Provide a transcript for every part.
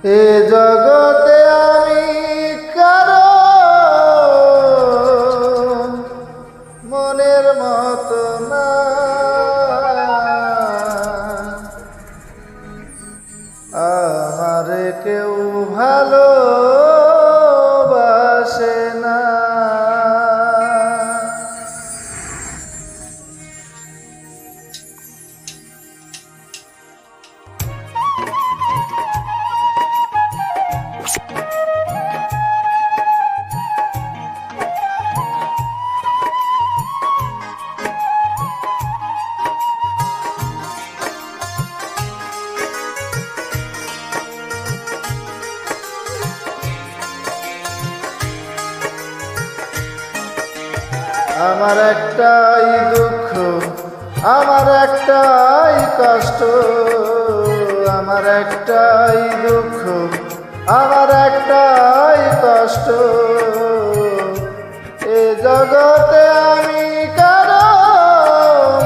এ জগতে আমি কারো মনের মতো না, আমারে কেউ ভালোবাসে না। আমার একটাই দুঃখ, আমার একটাই কষ্ট, আমার একটাই দুঃখ, আমার একটাই কষ্ট। এ জগতে আমি কারো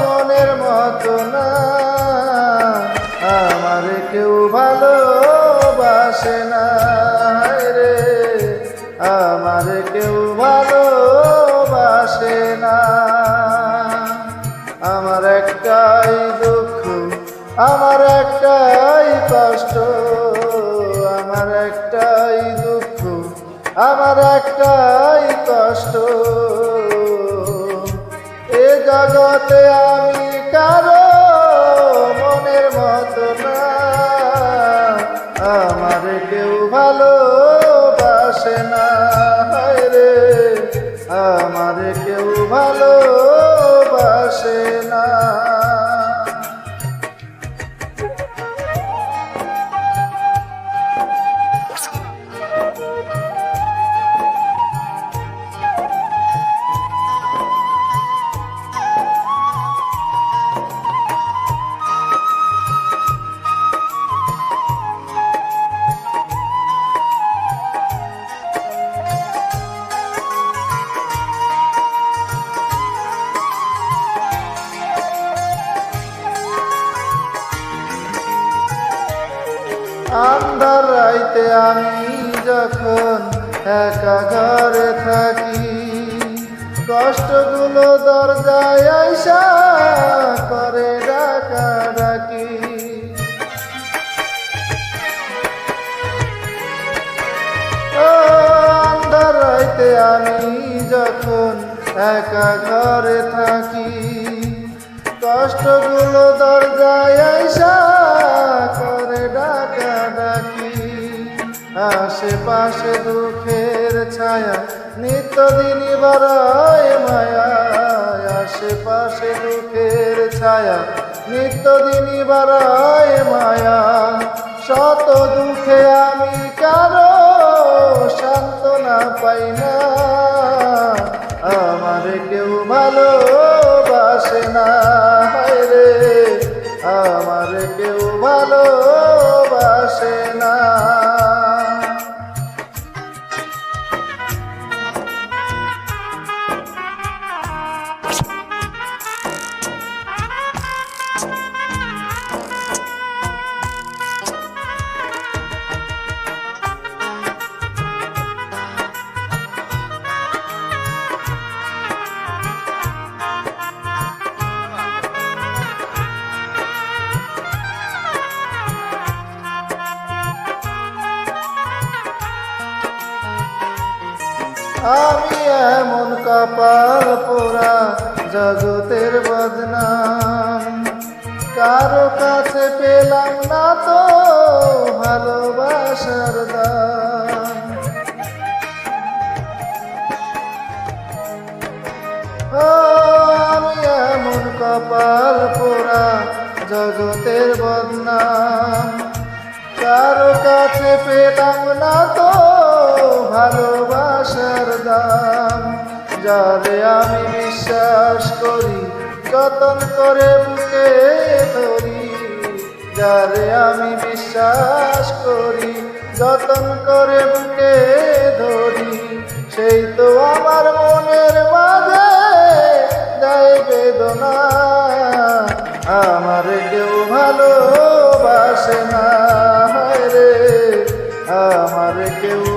মনের মতো না, আমার কেউ ভালোবাসে না রে, আমার কেউ ভালোবাসে না। আমার একটাই দুঃখ, আমার একটাই কষ্ট, আমার একটাই দুঃখ, আমার একটাই কষ্ট। এ জগতে আমি কারো মনের মতো না, আমার কেউ ভালোবাসে না রে, আমার কেউ ভালোবাসে না। আন্ধার রাইতে আমি যখন একা ঘরে থাকি, কষ্টগুলো দরজায় আইসা করে ডাকাডাকি। ও আন্ধার রাইতে আমি যখন একা ঘরে থাকি, কষ্টগুলো দরজায় আইসা করে ডাকাডাকি। আশেপাশে দুঃখের ছায়া নিত্যদিনই বাড়ায় মায়া, আশেপাশে দুঃখের ছায়া নিত্যদিনই বাড়ায় মায়া। শত দুঃখে আমি কারো সান্ত্বনা পাই না, আমার কেউ ভালোবাসে না রে, আমার কেউ ভালোবাসে না। আমি এমন কপাল পোড়া জগতের বদনাম, কারো কাছে পেলাম না তো ভালোবাসার দাম। আমি এমন কপাল পোড়া জগতের বদনাম, কারো কাছে পেলাম না তো ভালোবাসার দাম। যারে আমি বিশ্বাস করি যতন করে বুকে ধরি, যারে আমি বিশ্বাস করি যতন করে বুকে ধরি, সেই তো আমার মনের মাঝে দেয় বেদনা। আমার কেউ ভালোবাসে না রে, আর কেউ